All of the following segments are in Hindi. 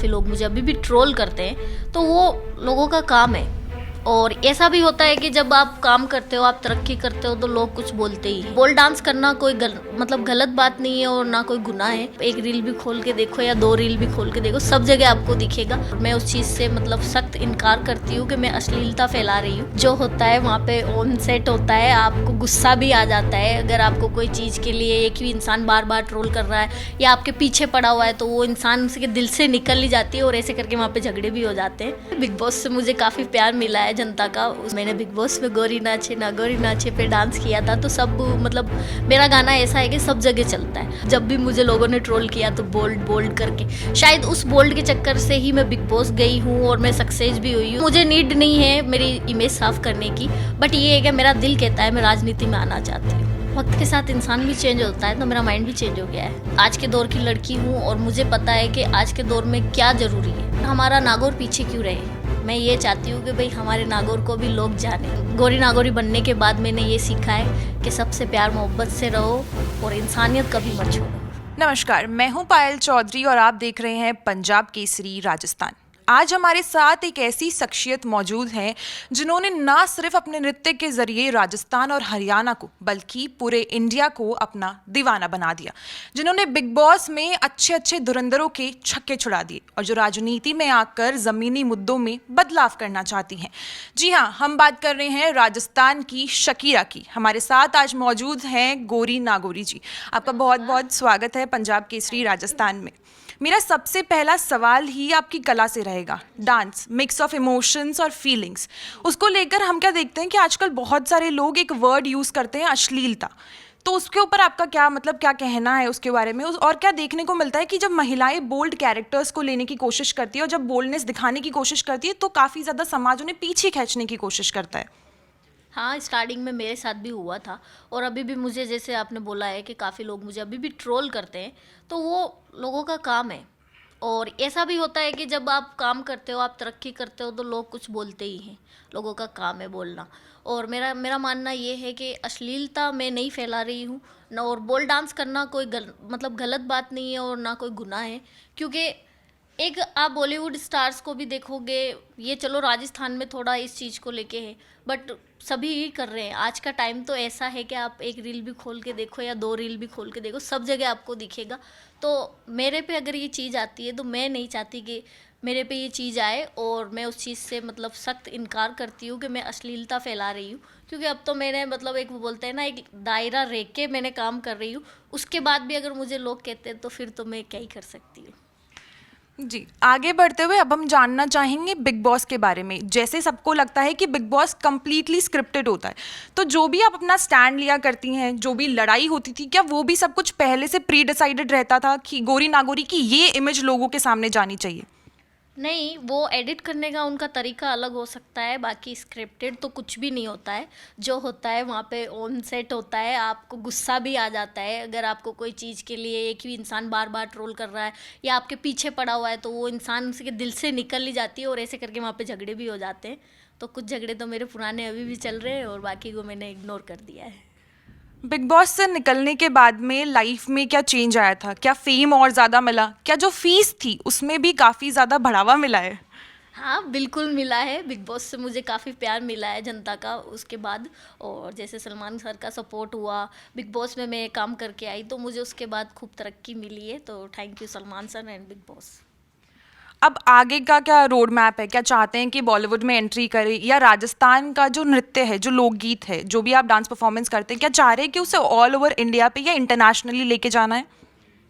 काफ़ी लोग मुझे अभी भी ट्रोल करते हैं, तो वो लोगों का काम है। और ऐसा भी होता है कि जब आप काम करते हो, आप तरक्की करते हो, तो लोग कुछ बोलते ही हैं। बोल डांस करना कोई मतलब गलत बात नहीं है और ना कोई गुनाह है। एक रील भी खोल के देखो या 2 रील भी खोल के देखो, सब जगह आपको दिखेगा। मैं उस चीज़ से मतलब सख्त इनकार करती हूँ कि मैं अश्लीलता फैला रही हूँ। जो होता है वहाँ पे ऑन सेट होता है, आपको गुस्सा भी आ जाता है। अगर आपको कोई चीज़ के लिए एक ही इंसान बार बार ट्रोल कर रहा है या आपके पीछे पड़ा हुआ है, तो वो इंसान उसके दिल से निकल ही जाती है और ऐसे करके वहाँ पे झगड़े भी हो जाते हैं। बिग बॉस से मुझे काफ़ी प्यार मिला है जनता का। मैंने बिग बॉस में गोरी नाचे पे डांस किया था, तो सब मतलब मेरा गाना ऐसा है कि सब जगह चलता है। जब भी मुझे लोगों ने ट्रोल किया तो बोल्ड करके, शायद उस बोल्ड के चक्कर से ही मैं बिग बॉस गई हूँ और मैं सक्सेस भी हुई हूँ। मुझे नीड नहीं है मेरी इमेज साफ करने की, बट ये है कि मेरा दिल कहता है मैं राजनीति में आना चाहती हूँ। वक्त के साथ इंसान भी चेंज होता है, तो मेरा माइंड भी चेंज हो गया है। आज के दौर की लड़की हूँ और मुझे पता है कि आज के दौर में क्या ज़रूरी है। हमारा नागौर पीछे क्यों रहे। मैं ये चाहती हूँ कि भाई हमारे नागौर को भी लोग जाने। गोरी नागौरी बनने के बाद मैंने ये सीखा है कि सबसे प्यार मोहब्बत से रहो और इंसानियत कभी मत छोड़ो। नमस्कार, मैं हूं पायल चौधरी और आप देख रहे हैं पंजाब केसरी राजस्थान। आज हमारे साथ एक ऐसी शख्सियत मौजूद है जिन्होंने ना सिर्फ अपने नृत्य के जरिए राजस्थान और हरियाणा को बल्कि पूरे इंडिया को अपना दीवाना बना दिया, जिन्होंने बिग बॉस में अच्छे अच्छे धुरंधरों के छक्के छुड़ा दिए और जो राजनीति में आकर ज़मीनी मुद्दों में बदलाव करना चाहती हैं। जी हाँ, हम बात कर रहे हैं राजस्थान की शकीरा की। हमारे साथ आज मौजूद हैं गोरी नागौरी जी। आपका बहुत बहुत स्वागत है पंजाब केसरी राजस्थान में। मेरा सबसे पहला सवाल ही आपकी कला से रहेगा। डांस, मिक्स ऑफ इमोशंस और फीलिंग्स, उसको लेकर हम क्या देखते हैं कि आजकल बहुत सारे लोग एक वर्ड यूज़ करते हैं, अश्लीलता। तो उसके ऊपर आपका क्या कहना है उसके बारे में? और क्या देखने को मिलता है कि जब महिलाएं बोल्ड कैरेक्टर्स को लेने की कोशिश करती है और जब बोल्डनेस दिखाने की कोशिश करती है तो काफ़ी ज़्यादा समाज उन्हें पीछे खींचने की कोशिश करता है। हाँ, स्टार्टिंग में मेरे साथ भी हुआ था और अभी भी मुझे, जैसे आपने बोला है कि काफ़ी लोग मुझे अभी भी ट्रोल करते हैं, तो वो लोगों का काम है। और ऐसा भी होता है कि जब आप काम करते हो, आप तरक्की करते हो, तो लोग कुछ बोलते ही हैं। लोगों का काम है बोलना। और मेरा मेरा मानना ये है कि अश्लीलता मैं नहीं फैला रही हूँ न, और बोल डांस करना कोई मतलब गलत बात नहीं है और ना कोई गुनाह है। क्योंकि एक आप बॉलीवुड स्टार्स को भी देखोगे, ये चलो राजस्थान में थोड़ा इस चीज़ को लेके है, बट सभी ही कर रहे हैं। आज का टाइम तो ऐसा है कि आप एक रील भी खोल के देखो या 2 रील भी खोल के देखो, सब जगह आपको दिखेगा। तो मेरे पे अगर ये चीज़ आती है तो मैं नहीं चाहती कि मेरे पे ये चीज़ आए, और मैं उस चीज़ से मतलब सख्त इनकार करती हूँ कि मैं अश्लीलता फैला रही हूँ। क्योंकि अब तो मैंने मतलब एक वो बोलते हैं ना, एक दायरा रेख के मैंने काम कर रही हूँ। उसके बाद भी अगर मुझे लोग कहते हैं तो फिर तो मैं क्या ही कर सकती हूँ। जी, आगे बढ़ते हुए अब हम जानना चाहेंगे बिग बॉस के बारे में। जैसे सबको लगता है कि बिग बॉस कंप्लीटली स्क्रिप्टेड होता है, तो जो भी आप अपना स्टैंड लिया करती हैं, जो भी लड़ाई होती थी, क्या वो भी सब कुछ पहले से प्री डिसाइडेड रहता था कि गोरी नागौरी की ये इमेज लोगों के सामने जानी चाहिए? नहीं, वो एडिट करने का उनका तरीका अलग हो सकता है, बाकी स्क्रिप्टेड तो कुछ भी नहीं होता है। जो होता है वहाँ पे ऑन सेट होता है। आपको गुस्सा भी आ जाता है अगर आपको कोई चीज़ के लिए एक ही इंसान बार बार ट्रोल कर रहा है या आपके पीछे पड़ा हुआ है, तो वो इंसान उसके दिल से निकल ही जाती है और ऐसे करके वहाँ पे झगड़े भी हो जाते हैं। तो कुछ झगड़े तो मेरे पुराने अभी भी चल रहे हैं और बाकी को मैंने इग्नोर कर दिया है। बिग बॉस से निकलने के बाद में लाइफ में क्या चेंज आया था? क्या फेम और ज़्यादा मिला? क्या जो फीस थी उसमें भी काफ़ी ज़्यादा बढ़ावा मिला है? हाँ, बिल्कुल मिला है। बिग बॉस से मुझे काफ़ी प्यार मिला है जनता का उसके बाद। और जैसे सलमान सर का सपोर्ट हुआ, बिग बॉस में मैं काम करके आई, तो मुझे उसके बाद खूब तरक्की मिली है। तो thank you Salman sir and big boss. अब आगे का क्या रोड मैप है? क्या चाहते हैं कि बॉलीवुड में एंट्री करें, या राजस्थान का जो नृत्य है, जो लोकगीत है, जो भी आप डांस परफॉर्मेंस करते हैं, क्या चाह रहे हैं कि उसे ऑल ओवर इंडिया पे या इंटरनेशनली लेके जाना है?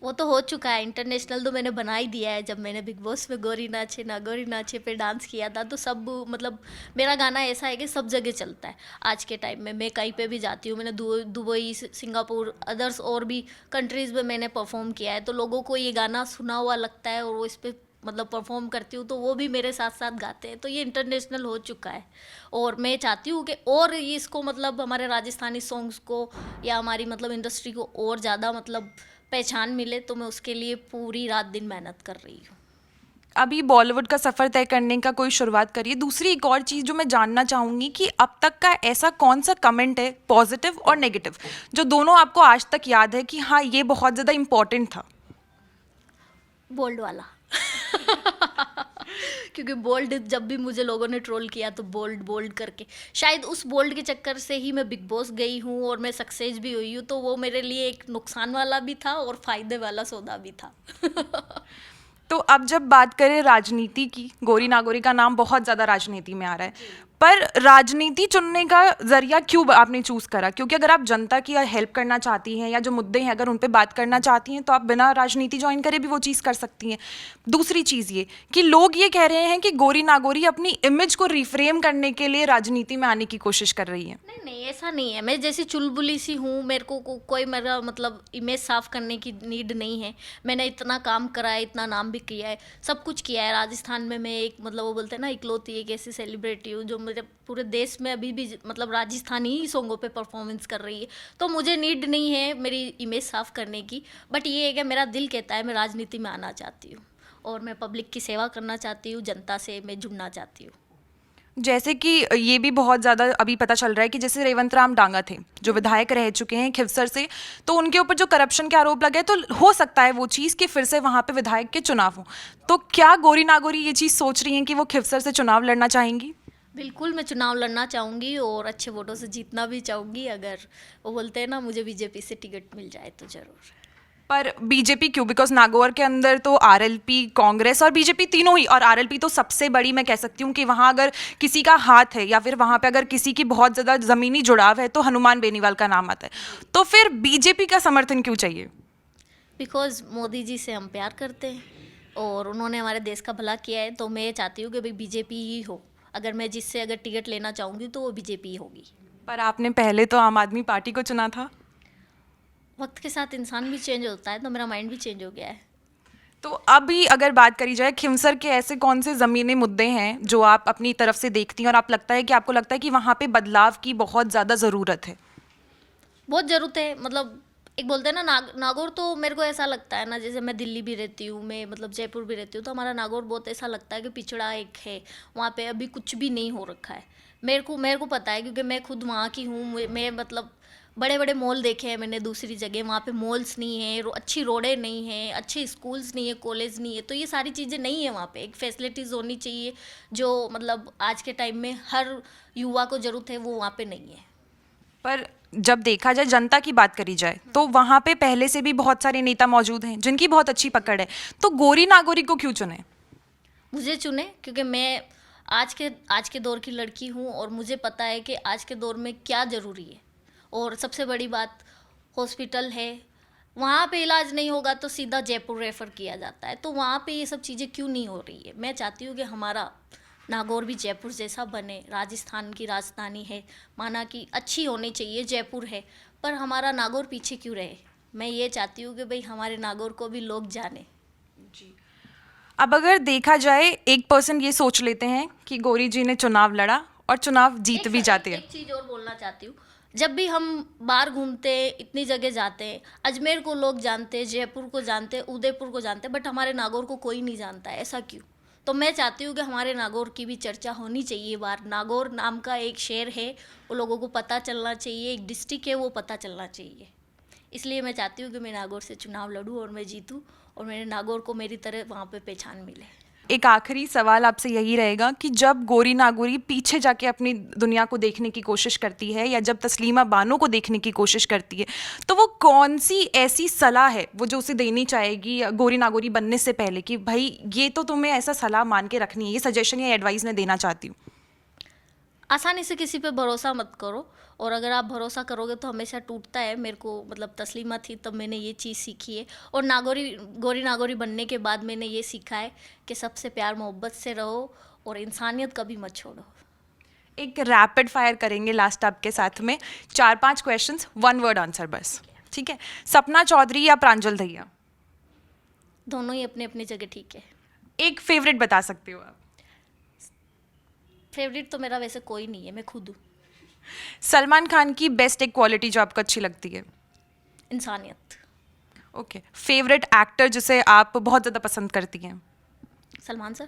वो तो हो चुका है, इंटरनेशनल तो मैंने बना ही दिया है। जब मैंने बिग बॉस में गोरी नाचे पे डांस किया था, तो सब मतलब मेरा गाना ऐसा है कि सब जगह चलता है। आज के टाइम में मैं कहीं पे भी जाती हूँ, मैंने दुबई, सिंगापुर, अदर्स और भी कंट्रीज़ में मैंने परफॉर्म किया है, तो लोगों को ये गाना सुना हुआ लगता है और वो इस पर मतलब परफॉर्म करती हूँ, तो वो भी मेरे साथ साथ गाते हैं। तो ये इंटरनेशनल हो चुका है और मैं चाहती हूँ कि और ये इसको मतलब हमारे राजस्थानी सॉन्ग्स को या हमारी मतलब इंडस्ट्री को और ज़्यादा मतलब पहचान मिले, तो मैं उसके लिए पूरी रात दिन मेहनत कर रही हूँ। अभी बॉलीवुड का सफ़र तय करने का कोई शुरुआत करिए। दूसरी एक और चीज़ जो मैं जानना चाहूँगी कि अब तक का ऐसा कौन सा कमेंट है, पॉजिटिव और नेगेटिव, जो दोनों आपको आज तक याद है कि हाँ, ये बहुत ज़्यादा इम्पोर्टेंट था? बोल्ड वाला क्योंकि बोल्ड जब भी मुझे लोगों ने ट्रोल किया तो बोल्ड बोल्ड करके, शायद उस बोल्ड के चक्कर से ही मैं बिग बॉस गई हूँ और मैं सक्सेस भी हुई हूँ, तो वो मेरे लिए एक नुकसान वाला भी था और फायदे वाला सौदा भी था। तो अब जब बात करें राजनीति की, गौरी नागौरी का नाम बहुत ज़्यादा राजनीति में आ रहा है, पर राजनीति चुनने का जरिया क्यों आपने चूज़ करा? क्योंकि अगर आप जनता की हेल्प करना चाहती हैं या जो मुद्दे हैं अगर उन पे बात करना चाहती हैं तो आप बिना राजनीति ज्वाइन करे भी वो चीज़ कर सकती हैं। दूसरी चीज़ ये कि लोग ये कह रहे हैं कि गौरी नागौरी अपनी इमेज को रिफ्रेम करने के लिए राजनीति में आने की कोशिश कर रही है। नहीं नहीं, ऐसा नहीं है। मैं जैसी चुलबुली सी हूँ, मेरे को कोई मेरा मतलब इमेज साफ करने की नीड नहीं है। मैंने इतना काम करा है, इतना नाम भी किया है, सब कुछ किया है। राजस्थान में मैं एक मतलब वो बोलते हैं ना इकलौती एक ऐसी सेलिब्रिटी हूँ जो मेरे पूरे देश में अभी भी मतलब राजस्थानी ही सॉन्गों पे परफॉर्मेंस कर रही है, तो मुझे नीड नहीं है मेरी इमेज साफ करने की। बट ये है कि मेरा दिल कहता है मैं राजनीति में आना चाहती हूँ और मैं पब्लिक की सेवा करना चाहती हूँ, जनता से मैं जुड़ना चाहती हूँ। जैसे कि ये भी बहुत ज़्यादा अभी पता चल रहा है कि जैसे रेवंत राम डांगा थे जो विधायक रह चुके हैं खिवसर से, तो उनके ऊपर जो करप्शन के आरोप लगे, तो हो सकता है वो चीज़ कि फिर से वहाँ पे विधायक के चुनाव हो। तो क्या गौरी नागौरी ये चीज़ सोच रही हैं कि वो खिवसर से चुनाव लड़ना चाहेंगी? बिल्कुल, मैं चुनाव लड़ना चाहूँगी और अच्छे वोटों से जीतना भी चाहूँगी। अगर वो बोलते हैं ना मुझे बीजेपी से टिकट मिल जाए तो ज़रूर। पर बीजेपी क्यों? बिकॉज नागौर के अंदर तो आरएलपी, कांग्रेस और बीजेपी तीनों ही, और आरएलपी तो सबसे बड़ी मैं कह सकती हूँ कि वहाँ अगर किसी का हाथ है या फिर वहाँ पे अगर किसी की बहुत ज़्यादा ज़मीनी जुड़ाव है तो हनुमान बेनीवाल का नाम आता है। तो फिर बीजेपी का समर्थन क्यों चाहिए? बिकॉज मोदी जी से हम प्यार करते हैं और उन्होंने हमारे देश का भला किया है, तो मैं ये चाहती हूँ कि भाई बीजेपी ही हो। अगर मैं जिससे अगर टिकट लेना चाहूँगी तो वो बीजेपी ही होगी। पर आपने पहले तो आम आदमी पार्टी को चुना था। वक्त के साथ इंसान भी चेंज होता है, तो मेरा माइंड भी चेंज हो गया है। तो अभी अगर बात करी जाए खिमसर के ऐसे कौन से ज़मीनी मुद्दे हैं जो आप अपनी तरफ से देखती हैं और आप लगता है कि आपको लगता है कि वहाँ पे बदलाव की बहुत ज़्यादा ज़रूरत है? बहुत ज़रूरत है। मतलब एक बोलते हैं ना नागौर, तो मेरे को ऐसा लगता है ना, जैसे मैं दिल्ली भी रहती हूँ, मैं मतलब जयपुर भी रहती हूँ, तो हमारा नागौर बहुत ऐसा लगता है कि पिछड़ा एक है। वहाँ पे अभी कुछ भी नहीं हो रखा है। मेरे को पता है क्योंकि मैं खुद वहाँ की हूँ। मैं मतलब बड़े बड़े मॉल देखे हैं मैंने दूसरी जगह, वहाँ पे मॉल्स नहीं है, अच्छी रोडें नहीं हैं, अच्छे स्कूल्स नहीं है, कॉलेज नहीं है, तो ये सारी चीज़ें नहीं है वहाँ पे। एक फैसिलिटीज़ होनी चाहिए जो मतलब आज के टाइम में हर युवा को ज़रूरत है, वो वहाँ पे नहीं है। पर जब देखा जाए, जनता की बात करी जाए, तो वहाँ पे पहले से भी बहुत सारे नेता मौजूद हैं जिनकी बहुत अच्छी पकड़ है, तो गौरी नागौरी को क्यों चुने? मुझे चुने क्योंकि मैं आज के दौर की लड़की हूँ और मुझे पता है कि आज के दौर में क्या ज़रूरी है। और सबसे बड़ी बात, हॉस्पिटल है, वहाँ पे इलाज नहीं होगा तो सीधा जयपुर रेफ़र किया जाता है, तो वहाँ पे ये सब चीज़ें क्यों नहीं हो रही है। मैं चाहती हूँ कि हमारा नागौर भी जयपुर जैसा बने। राजस्थान की राजधानी है, माना कि अच्छी होनी चाहिए, जयपुर है, पर हमारा नागौर पीछे क्यों रहे। मैं ये चाहती हूँ कि भाई हमारे नागौर को भी लोग जाने। जी। अब अगर देखा जाए 1% ये सोच लेते हैं कि गौरी जी ने चुनाव लड़ा और चुनाव जीत भी जाते हैं। एक चीज़ और बोलना चाहती हूँ, जब भी हम बाहर घूमते इतनी जगह जाते हैं, अजमेर को लोग जानते, जयपुर को जानते, उदयपुर को जानते, बट हमारे नागौर को कोई नहीं जानता है। ऐसा क्यों? तो मैं चाहती हूँ कि हमारे नागौर की भी चर्चा होनी चाहिए बाहर। नागौर नाम का एक शहर है, वो लोगों को पता चलना चाहिए, एक डिस्ट्रिक्ट है, वो पता चलना चाहिए। इसलिए मैं चाहती हूँ कि मैं नागौर से चुनाव लड़ूँ और मैं जीतूँ और मेरे नागौर को मेरी तरह वहाँ पे पहचान मिले। एक आखिरी सवाल आपसे यही रहेगा कि जब गौरी नागौरी पीछे जाके अपनी दुनिया को देखने की कोशिश करती है या जब तस्लीमा बानो को देखने की कोशिश करती है, तो वो कौन सी ऐसी सलाह है वो जो उसे देनी चाहेगी गौरी नागौरी बनने से पहले कि भाई ये तो तुम्हें ऐसा सलाह मान के रखनी है, ये सजेशन या एडवाइस मैं देना चाहती हूँ? आसानी से किसी पे भरोसा मत करो, और अगर आप भरोसा करोगे तो हमेशा टूटता है। मेरे को मतलब तस्लीमा थी तब मैंने ये चीज़ सीखी है, और गौरी नागौरी बनने के बाद मैंने ये सीखा है कि सबसे प्यार मोहब्बत से रहो और इंसानियत कभी मत छोड़ो। एक रैपिड फायर करेंगे लास्ट आपके साथ में, 4-5 क्वेश्चंस, 1 वर्ड आंसर बस, ठीक है? सपना चौधरी या प्रांजल दहिया? दोनों ही अपनी अपनी जगह ठीक है। एक फेवरेट बता सकते हो आप? फेवरेट तो मेरा वैसे कोई नहीं है, मैं खुद हूँ। सलमान खान की बेस्ट एक क्वालिटी जो आपको अच्छी लगती है? इंसानियत। ओके। फेवरेट एक्टर जिसे आप बहुत ज़्यादा पसंद करती हैं? सलमान सर।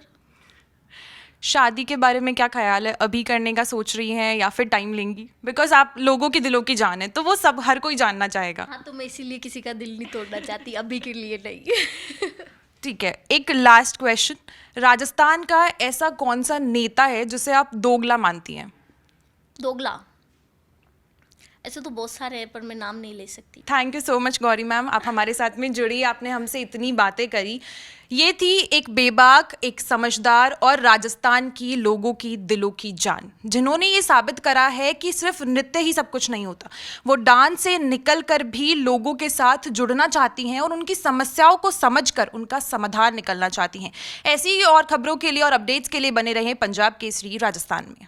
शादी के बारे में क्या ख्याल है? अभी करने का सोच रही हैं या फिर टाइम लेंगी? बिकॉज आप लोगों के दिलों की जान है, तो वो सब हर कोई जानना चाहेगा। हाँ, तो मैं इसीलिए किसी का दिल नहीं तोड़ना चाहती, अभी के लिए नहीं। ठीक है, एक लास्ट क्वेश्चन, राजस्थान का ऐसा कौन सा नेता है जिसे आप दोगला मानती हैं? दोगला ऐसे तो बहुत सारे हैं पर मैं नाम नहीं ले सकती। Thank you so much Gauri ma'am, आप हमारे साथ में जुड़ी, आपने हमसे इतनी बातें करी। ये थी एक बेबाक, एक समझदार और राजस्थान की लोगों की दिलों की जान, जिन्होंने ये साबित करा है कि सिर्फ नृत्य ही सब कुछ नहीं होता। वो डांस से निकल कर भी लोगों के साथ जुड़ना चाहती हैं और उनकी समस्याओं को समझकर उनका समाधान निकलना चाहती हैं। ऐसी ही और खबरों के लिए और अपडेट्स के लिए बने रहें पंजाब केसरी राजस्थान में।